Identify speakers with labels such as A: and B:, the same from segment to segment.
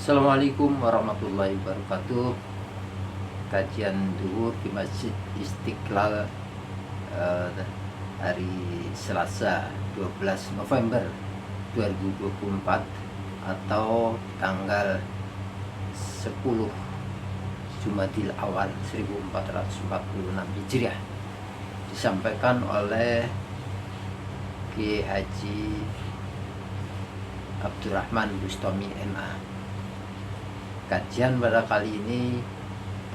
A: Assalamualaikum warahmatullahi wabarakatuh. Kajian duhur di Masjid Istiqlal hari Selasa 12 November 2024 atau tanggal 10 Jumadil Awal 1446 Hijriah, disampaikan oleh Kiai Haji Abdurrahman Bustami MA. Kajian pada kali ini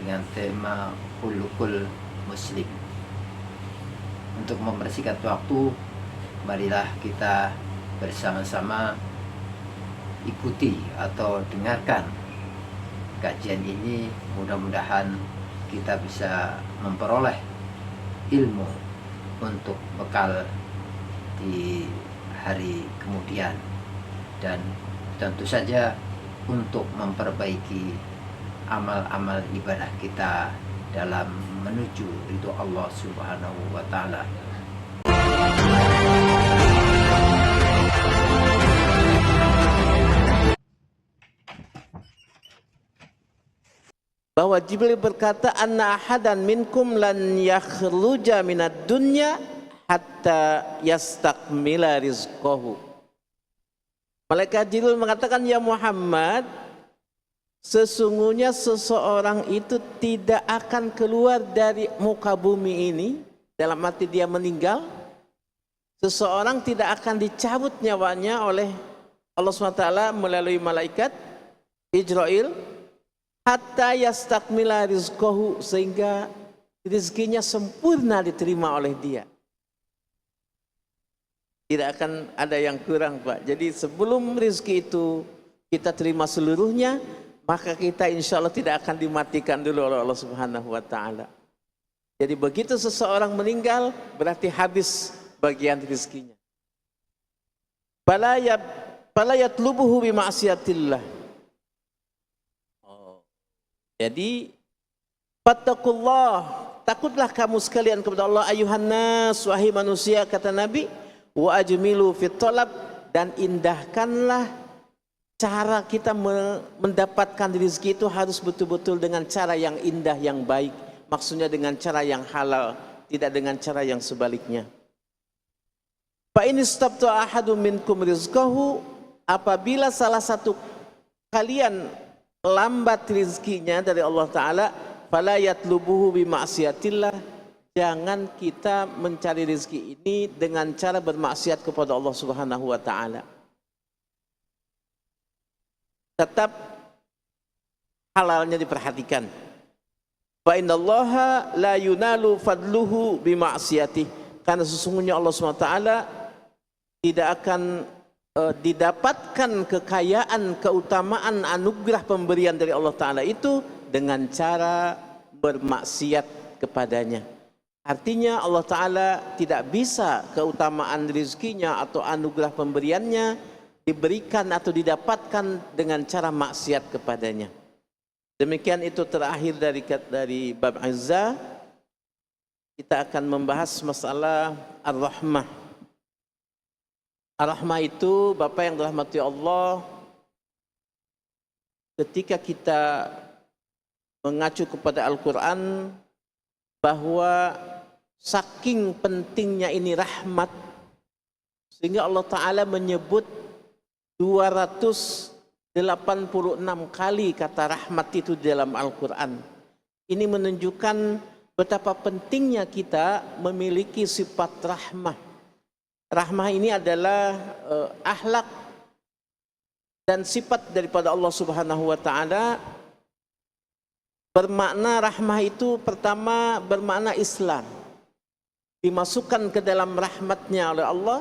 A: dengan tema Khuluqul Muslim. Untuk mempersingkat waktu, marilah kita bersama-sama ikuti atau dengarkan kajian ini. Mudah-mudahan kita bisa memperoleh ilmu untuk bekal di hari kemudian, dan tentu saja untuk memperbaiki amal-amal ibadah kita dalam menuju ridho Allah Subhanahu wa Ta'ala.
B: Bahwa Jibril berkata, anna ahadan minkum lan yakhruja minad dunya hatta yastakmila rizqahu. Malaikat Jibril mengatakan, ya Muhammad, sesungguhnya seseorang itu tidak akan keluar dari muka bumi ini, dalam arti dia meninggal. Seseorang tidak akan dicabut nyawanya oleh Allah SWT melalui malaikat Israel, hatta yastakmila rizqahu, sehingga rizkinya sempurna diterima oleh dia. Tidak akan ada yang kurang, Pak. Jadi sebelum rezeki itu kita terima seluruhnya, maka kita insya Allah tidak akan dimatikan dulu oleh Allah Subhanahu wa Ta'ala. Jadi begitu seseorang meninggal, berarti habis bagian rezekinya. Fala yatlubuhu bima'siyatillah. Jadi fattaqullah, takutlah kamu sekalian kepada Allah, ayuhan nas, wahai manusia, kata Nabi, wa ajmilu fit talab, dan indahkanlah cara kita mendapatkan rezeki itu harus betul-betul dengan cara yang indah, yang baik. Maksudnya dengan cara yang halal, tidak dengan cara yang sebaliknya. Fa in istabta ahadun minkum rizqahu, apabila salah satu kalian lambat rezekinya dari Allah Ta'ala, fala yatlubuhu bima'siyatillah, jangan kita mencari rezeki ini dengan cara bermaksiat kepada Allah Subhanahu wa Ta'ala. Tetap halalnya diperhatikan. Fa innallaha la yunalu fadluhu bima'siyatih, karena sesungguhnya Allah Subhanahu wa Ta'ala tidak akan didapatkan kekayaan, keutamaan, anugerah pemberian dari Allah Ta'ala itu dengan cara bermaksiat kepadanya. Artinya Allah Ta'ala tidak bisa keutamaan rezekinya atau anugerah pemberiannya diberikan atau didapatkan dengan cara maksiat kepadanya. Demikian itu terakhir dari bab Izzah. Kita akan membahas masalah Ar-Rahmah. Ar-Rahmah itu, Bapak yang dirahmati Allah, ketika kita mengacu kepada Al-Quran, bahwa saking pentingnya ini rahmat, sehingga Allah Ta'ala menyebut 286 kali kata rahmat itu dalam Al-Quran. Ini menunjukkan betapa pentingnya kita memiliki sifat rahmah. Rahmah ini adalah akhlak dan sifat daripada Allah Subhanahu wa Ta'ala. Bermakna rahmah itu pertama bermakna Islam, dimasukkan ke dalam rahmatnya oleh Allah,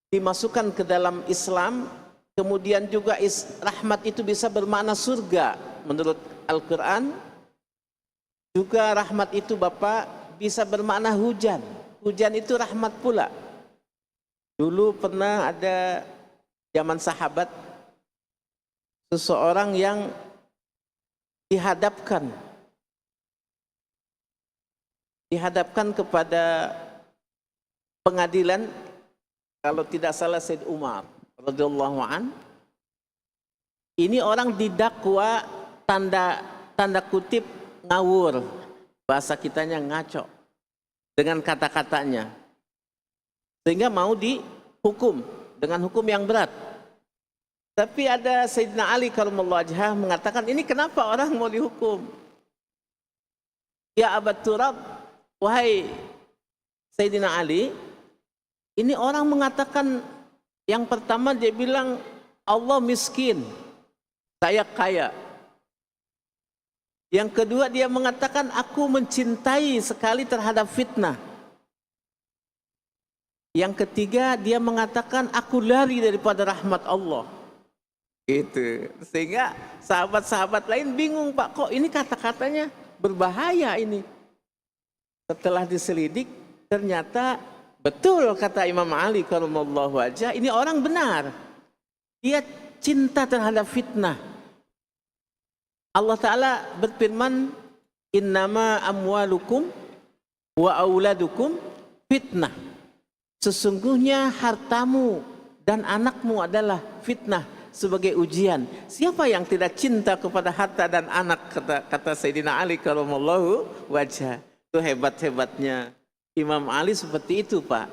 B: dimasukkan ke dalam Islam. Kemudian juga rahmat itu bisa bermakna surga menurut Al-Quran. Juga rahmat itu Bapak bisa bermakna hujan. Hujan itu rahmat pula. Dulu pernah ada zaman sahabat seseorang yang dihadapkan kepada pengadilan, kalau tidak salah Said Umar radhiyallahu an, Ini orang didakwa tanda kutip ngawur, bahasa kitanya ngaco dengan kata-katanya, sehingga mau dihukum dengan hukum yang berat. Tapi ada Sayyidina Ali karramallahu wajhah mengatakan, ini kenapa orang mau dihukum? Ya Abat Turab, wahai Sayyidina Ali, ini orang mengatakan, yang pertama dia bilang Allah miskin, saya kaya. Yang kedua dia mengatakan aku mencintai sekali terhadap fitnah. Yang ketiga dia mengatakan aku lari daripada rahmat Allah. Gitu. Sehingga sahabat-sahabat lain bingung, Pak, kok ini kata-katanya berbahaya ini. Setelah diselidik ternyata betul kata Imam Ali karramallahu wajhah, ini orang benar. Dia cinta terhadap fitnah. Allah Ta'ala berfirman, innama amwalukum wa auladukum fitnah. Sesungguhnya hartamu dan anakmu adalah fitnah, sebagai ujian. Siapa yang tidak cinta kepada harta dan anak, kata Sayyidina Ali karramallahu wajhah. Itu hebat-hebatnya Imam Ali seperti itu, Pak.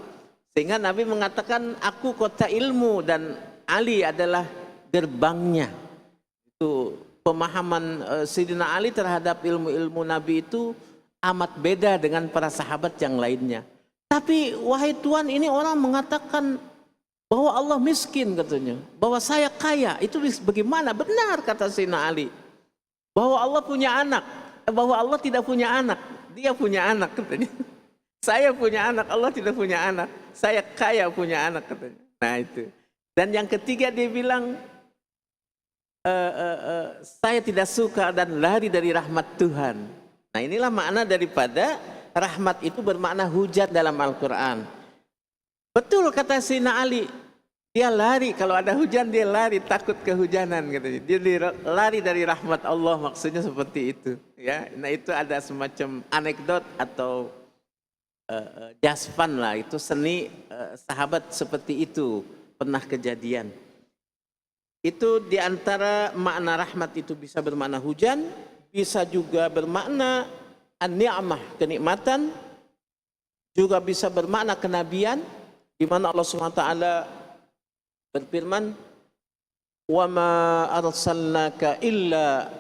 B: Sehingga Nabi mengatakan aku kota ilmu dan Ali adalah gerbangnya. Itu pemahaman Sayyidina Ali terhadap ilmu-ilmu Nabi itu amat beda dengan para sahabat yang lainnya. Tapi wahai Tuhan, ini orang mengatakan bahwa Allah miskin katanya, bahwa saya kaya, itu bagaimana? Benar kata Sayyidina Ali, bahwa Allah punya anak, bahwa Allah tidak punya anak, dia punya anak katanya. Saya punya anak, Allah tidak punya anak, saya kaya punya anak katanya. Nah itu. Dan yang ketiga dia bilang, saya tidak suka dan lari dari rahmat Tuhan. Nah inilah makna daripada rahmat itu bermakna hujan dalam Al-Quran. Betul kata Sayyidina Ali, dia lari, kalau ada hujan dia lari, takut kehujanan katanya. Dia lari dari rahmat Allah, maksudnya seperti itu. Ya, nah itu ada semacam anekdot atau jaspan lah, itu seni sahabat seperti itu pernah kejadian. Itu diantara makna rahmat itu bisa bermakna hujan, bisa juga bermakna an-ni'mah, kenikmatan, juga bisa bermakna kenabian, di mana Allah SWT berfirman, wa ma arsalnaka illa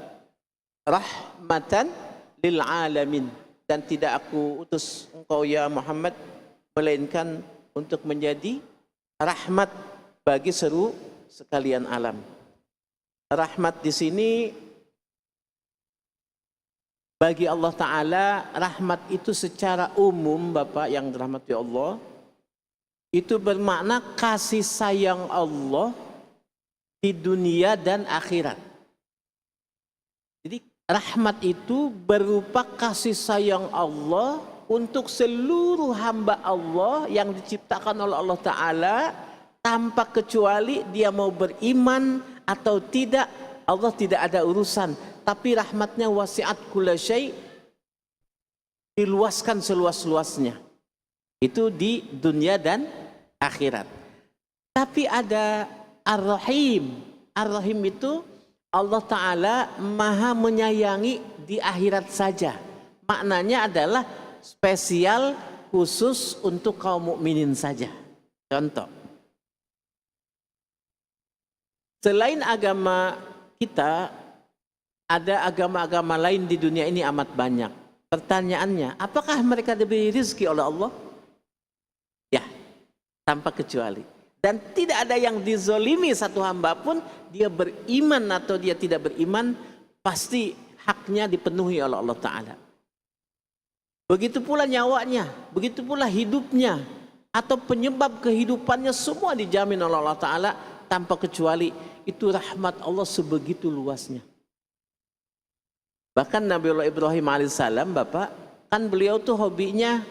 B: rahmatan lil alamin, dan tidak aku utus engkau ya Muhammad melainkan untuk menjadi rahmat bagi seluruh sekalian alam. Rahmat di sini bagi Allah Ta'ala, rahmat itu secara umum, Bapak yang dirahmati Allah, itu bermakna kasih sayang Allah di dunia dan akhirat. Jadi rahmat itu berupa kasih sayang Allah untuk seluruh hamba Allah yang diciptakan oleh Allah Ta'ala, tanpa kecuali dia mau beriman atau tidak, Allah tidak ada urusan. Tapi rahmatnya wasi'at kulla syai', diluaskan seluas-luasnya. Itu di dunia dan akhirat. Tapi ada Ar-Rahim. Ar-Rahim itu Allah Ta'ala maha menyayangi di akhirat saja. Maknanya adalah spesial khusus untuk kaum mukminin saja. Contoh, selain agama kita, ada agama-agama lain di dunia ini amat banyak. Pertanyaannya, apakah mereka diberi rezeki oleh Allah? Ya, tanpa kecuali. Dan tidak ada yang dizolimi satu hamba pun, dia beriman atau dia tidak beriman, pasti haknya dipenuhi oleh Allah Ta'ala. Begitu pula nyawanya, begitu pula hidupnya, atau penyebab kehidupannya, semua dijamin oleh Allah Ta'ala tanpa kecuali. Itu rahmat Allah sebegitu luasnya. Bahkan Nabiullah Ibrahim alaihissalam, Bapak, kan beliau tuh hobinya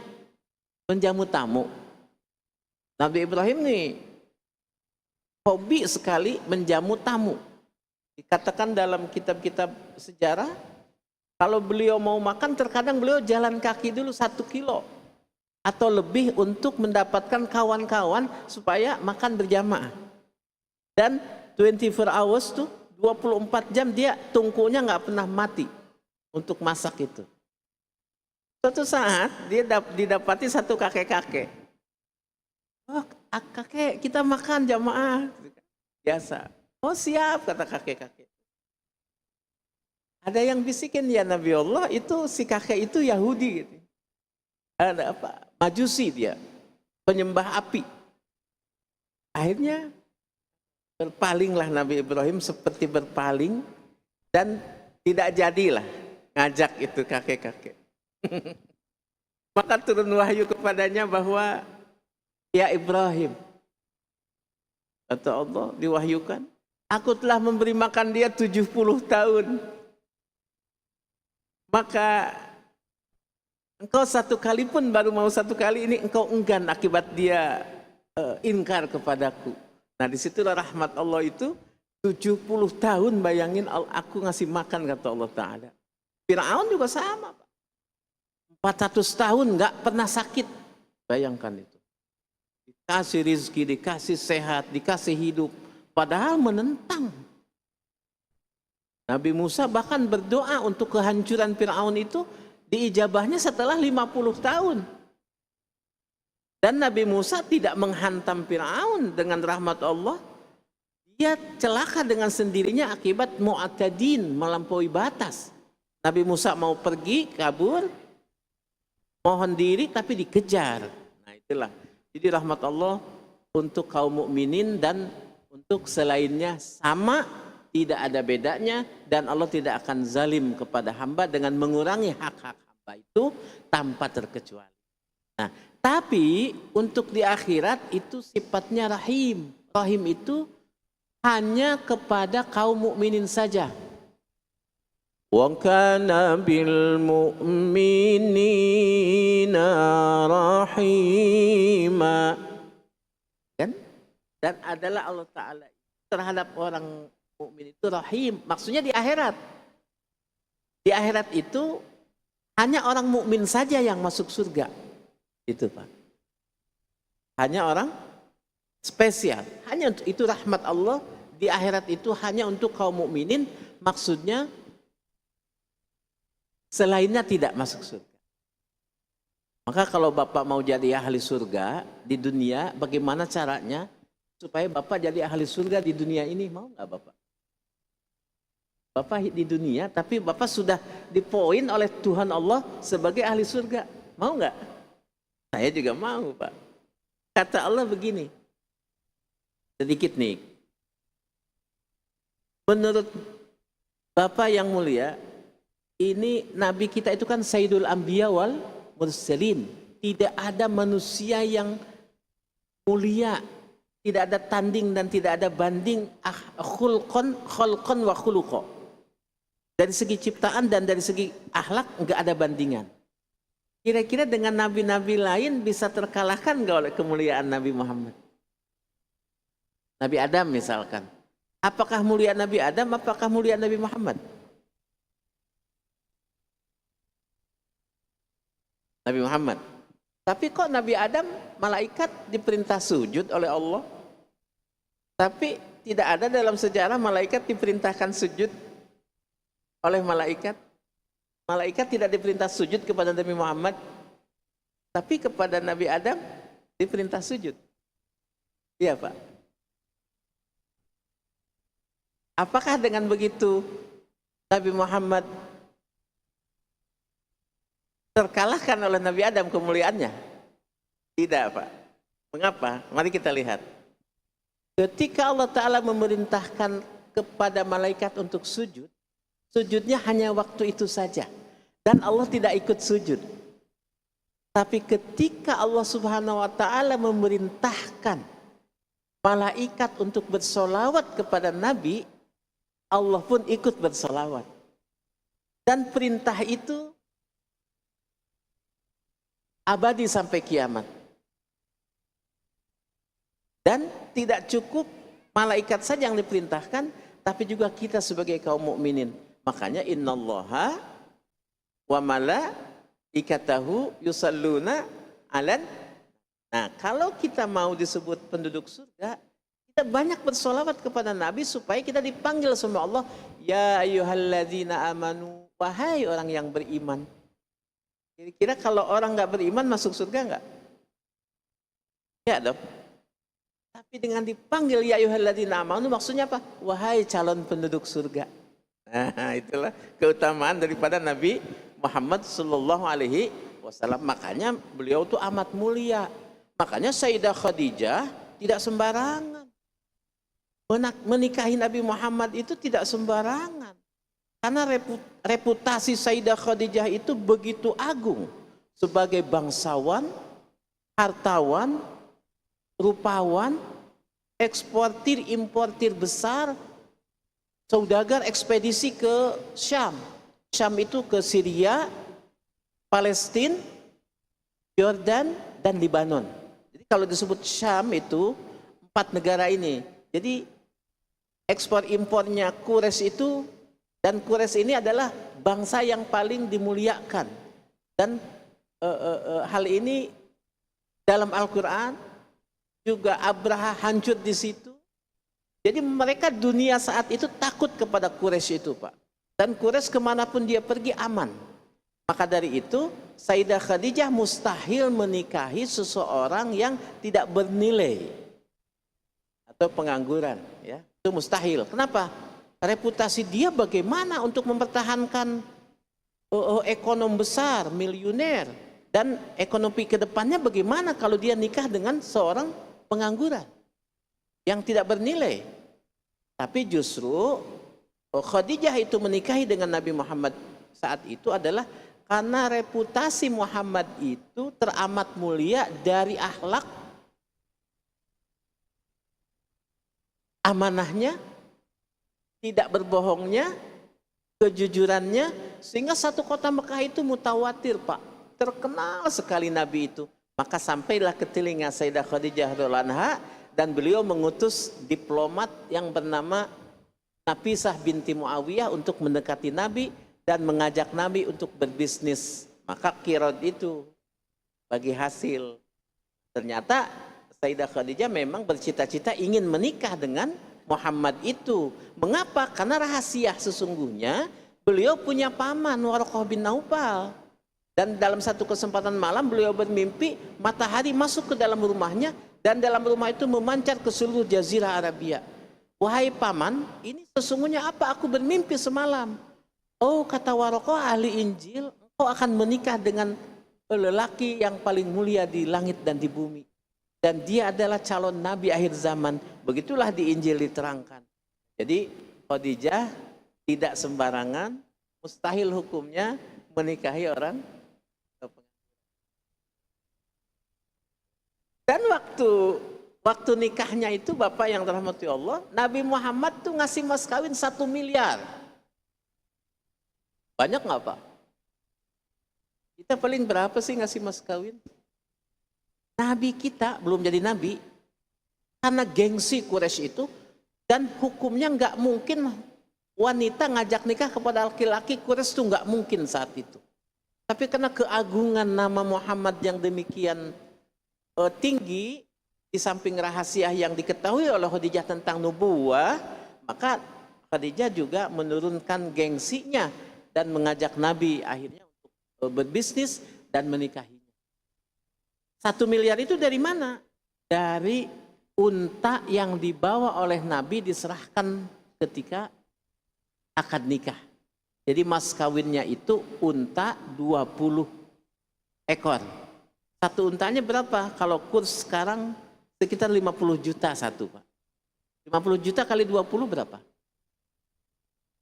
B: menjamu tamu. Nabi Ibrahim nih hobi sekali menjamu tamu. Dikatakan dalam kitab-kitab sejarah, kalau beliau mau makan, terkadang beliau jalan kaki dulu 1 kilo atau lebih untuk mendapatkan kawan-kawan supaya makan berjamaah. Dan 24 hours tuh, 24 jam dia tungkunya nggak pernah mati untuk masak itu. Suatu saat dia didapati satu kakek-kakek. Oh, kakek kita makan jamaah. Biasa. Oh siap, kata kakek-kakek. Ada yang bisikin, ya Nabi Allah, itu si kakek itu Yahudi gitu. Ada apa? Majusi dia, penyembah api. Akhirnya berpalinglah Nabi Ibrahim seperti berpaling dan tidak jadilah ngajak itu kakek-kakek. Maka turun wahyu kepadanya bahwa ya Ibrahim, kata Allah diwahyukan, aku telah memberi makan dia 70 tahun. Maka engkau satu kali pun, baru mau satu kali ini engkau enggan akibat dia ingkar kepadaku. Nah disitulah rahmat Allah itu 70 tahun, bayangin aku ngasih makan, kata Allah Ta'ala. Fir'aun juga sama Pak. 400 tahun nggak pernah sakit, bayangkan itu. Dikasih rizki, dikasih sehat, dikasih hidup, padahal menentang. Nabi Musa bahkan berdoa untuk kehancuran Fir'aun itu, diijabahnya setelah 50 tahun. Dan Nabi Musa tidak menghantam Fir'aun dengan rahmat Allah. Dia celaka dengan sendirinya akibat mu'tadin, melampaui batas. Nabi Musa mau pergi, kabur, mohon diri tapi dikejar. Nah itulah. Jadi rahmat Allah untuk kaum mukminin dan untuk selainnya sama, tidak ada bedanya, dan Allah tidak akan zalim kepada hamba dengan mengurangi hak-hak hamba itu tanpa terkecuali. Nah, tapi untuk di akhirat itu sifatnya rahim. Rahim itu hanya kepada kaum mukminin saja. Wa kana bil mu'minina rahima. Kan? Dan adalah Allah Ta'ala terhadap orang mukmin itu rahim. Maksudnya di akhirat. Di akhirat itu hanya orang mukmin saja yang masuk surga. Itu Pak. Hanya orang spesial. Hanya untuk itu rahmat Allah di akhirat itu hanya untuk kaum mukminin. Maksudnya selainnya tidak masuk surga. Maka kalau Bapak mau jadi ahli surga di dunia, bagaimana caranya supaya Bapak jadi ahli surga di dunia ini? Mau nggak Bapak? Bapak di dunia, tapi Bapak sudah dipoin oleh Tuhan Allah sebagai ahli surga. Mau nggak? Saya juga mau Pak. Kata Allah begini, sedikit nih. Menurut Bapak yang mulia, ini Nabi kita itu kan Sayyidul Anbiya wal Mursalin. Tidak ada manusia yang mulia, tidak ada tanding dan tidak ada banding, khulqan wa khuluqa. Dari segi ciptaan dan dari segi akhlak enggak ada bandingan. Kira-kira dengan nabi-nabi lain bisa terkalahkan enggak oleh kemuliaan Nabi Muhammad? Nabi Adam misalkan. Apakah mulia Nabi Adam, apakah mulia Nabi Muhammad? Nabi Muhammad. Tapi kok Nabi Adam, malaikat diperintah sujud oleh Allah. Tapi tidak ada dalam sejarah malaikat diperintahkan sujud oleh malaikat. Malaikat tidak diperintah sujud kepada Nabi Muhammad. Tapi kepada Nabi Adam diperintah sujud. Iya Pak. Apakah dengan begitu Nabi Muhammad terkalahkan oleh Nabi Adam kemuliaannya? Tidak Pak. Mengapa? Mari kita lihat. Ketika Allah Ta'ala memerintahkan kepada malaikat untuk sujud, sujudnya hanya waktu itu saja. Dan Allah tidak ikut sujud. Tapi ketika Allah Subhanahu wa Ta'ala memerintahkan malaikat untuk bersolawat kepada Nabi, Allah pun ikut bersolawat. Dan perintah itu abadi sampai kiamat. Dan tidak cukup malaikat saja yang diperintahkan, tapi juga kita sebagai kaum mukminin. Makanya innallaha wa malaikatahu yusalluna alan. Nah, kalau kita mau disebut penduduk surga, Kita banyak bersolawat kepada Nabi supaya kita dipanggil sama Allah, ya ayyuhalladzina amanu, wahai orang yang beriman. Kira-kira kalau orang nggak beriman masuk surga nggak? Ya dong. Tapi dengan dipanggil ya ayyuhalladzina amanu maksudnya apa? Wahai calon penduduk surga. Nah, itulah keutamaan daripada Nabi Muhammad sallallahu alaihi wasallam. Makanya beliau tuh amat mulia. Makanya Sayyidah Khadijah tidak sembarangan. Menikahi Nabi Muhammad itu tidak sembarangan. Karena reputasi Sayyidah Khadijah itu begitu agung. Sebagai bangsawan, hartawan, rupawan, eksportir, importir besar, saudagar ekspedisi ke Syam. Syam itu ke Syria, Palestina, Yordan, dan Libanon. Jadi kalau disebut Syam itu 4 negara ini. Jadi ekspor impornya Quraisy itu, dan Quraisy ini adalah bangsa yang paling dimuliakan. Dan hal ini dalam Al-Quran juga Abraha hancur di situ. Jadi mereka dunia saat itu takut kepada Quraisy itu, Pak. Dan Quraisy kemanapun dia pergi aman. Maka dari itu Sayyidah Khadijah mustahil menikahi seseorang yang tidak bernilai atau pengangguran, ya. Itu mustahil. Kenapa? Reputasi dia bagaimana untuk mempertahankan ekonom besar, miliuner, dan ekonomi kedepannya bagaimana kalau dia nikah dengan seorang pengangguran yang tidak bernilai. Tapi justru Khadijah itu menikahi dengan Nabi Muhammad saat itu adalah karena reputasi Muhammad itu teramat mulia dari akhlak, amanahnya, tidak berbohongnya, kejujurannya, sehingga satu kota Mekah itu mutawatir, Pak. Terkenal sekali Nabi itu. Maka sampailah ke telinga Sayyidah Khadijah radhiyallahu anha, dan beliau mengutus diplomat yang bernama Nafisah binti Muawiyah untuk mendekati Nabi dan mengajak Nabi untuk berbisnis. Maka kirad itu bagi hasil. Ternyata Sayyidah Khadijah memang bercita-cita ingin menikah dengan Muhammad itu. Mengapa? Karena rahasia sesungguhnya beliau punya paman Waraqah bin Naufal. Dan dalam satu kesempatan malam beliau bermimpi matahari masuk ke dalam rumahnya dan dalam rumah itu memancar ke seluruh jazirah Arabia. Wahai paman, ini sesungguhnya apa? Aku bermimpi semalam. Oh, kata Waraqah ahli Injil, engkau akan menikah dengan lelaki yang paling mulia di langit dan di bumi. Dan dia adalah calon nabi akhir zaman. Begitulah di Injil diterangkan. Jadi Khadijah tidak sembarangan, mustahil hukumnya menikahi orang. Dan waktu nikahnya itu Bapak yang dirahmati Allah, Nabi Muhammad tuh ngasih mas kawin 1 miliar. Banyak nggak Pak? Kita paling berapa sih ngasih mas kawin? Nabi kita belum jadi nabi, karena gengsi Quraisy itu, dan hukumnya nggak mungkin wanita ngajak nikah kepada laki-laki Quraisy itu nggak mungkin saat itu. Tapi karena keagungan nama Muhammad yang demikian tinggi, di samping rahasia yang diketahui oleh Khadijah tentang nubuwah, maka Khadijah juga menurunkan gengsinya dan mengajak Nabi akhirnya untuk berbisnis dan menikahinya. 1 miliar itu dari mana? Dari unta yang dibawa oleh Nabi diserahkan ketika akad nikah. Jadi mas kawinnya itu unta 20 ekor. Satu untanya berapa? Kalau kurs sekarang sekitar 50 juta satu, Pak. 50 juta kali 20 berapa?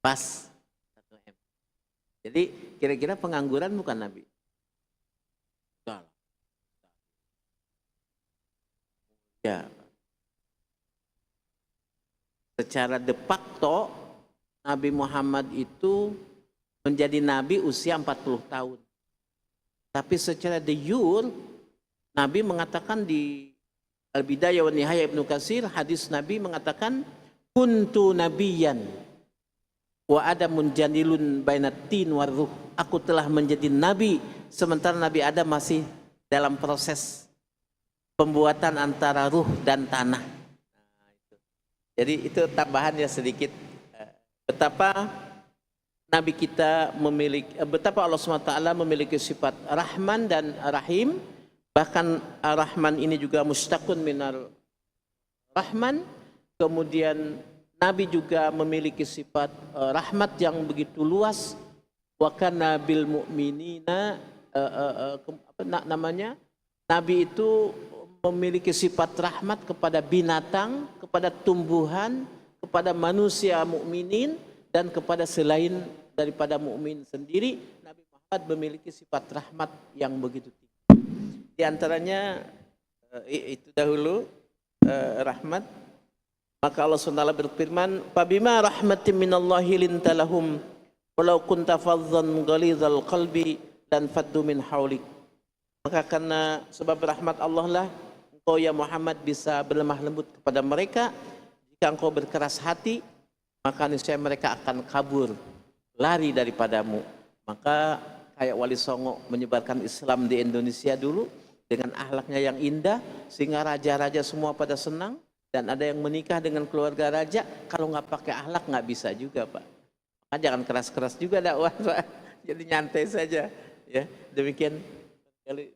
B: Pas 1 M. Jadi kira-kira pengangguran bukan Nabi? Enggak. Ya. Secara de facto Nabi Muhammad itu menjadi nabi usia 40 tahun. Tapi secara de jure Nabi mengatakan di Al-Bidayah wa Nihayah Ibnu Katsir, hadis Nabi mengatakan kuntu nabiyan wa adamun janilun bainat tin war ruh. Aku telah menjadi nabi sementara Nabi Adam masih dalam proses pembuatan antara ruh dan tanah. Nah, itu. Jadi itu tambahan ya sedikit betapa Nabi kita memiliki, betapa Allah SWT memiliki sifat Rahman dan Rahim. Bahkan Rahman ini juga mustaqun minal Rahman. Kemudian Nabi juga memiliki sifat rahmat yang begitu luas. Wa kana bil mu'minina Nabi itu memiliki sifat rahmat kepada binatang, kepada tumbuhan, kepada manusia mukminin dan kepada selain daripada mukmin sendiri. Nabi Muhammad memiliki sifat rahmat yang begitu tinggi. Di antaranya itu dahulu rahmat. Maka Allah SWT berfirman, "Fabima rahmatin minallahi linta lahum walau kunta fadhdhan ghalidhal qalbi lan faddu min haulik." Maka karena sebab rahmat Allah lah engkau ya Muhammad bisa berlemah lembut kepada mereka. Jika engkau berkeras hati, maka niscaya mereka akan kabur, lari daripadamu. Maka kayak Wali Songo menyebarkan Islam di Indonesia dulu dengan akhlaknya yang indah sehingga raja-raja semua pada senang. Dan ada yang menikah dengan keluarga raja, kalau nggak pakai akhlak nggak bisa juga, Pak. Maka jangan keras-keras juga dakwah, Pak. Jadi nyantai saja, ya. Demikian kali.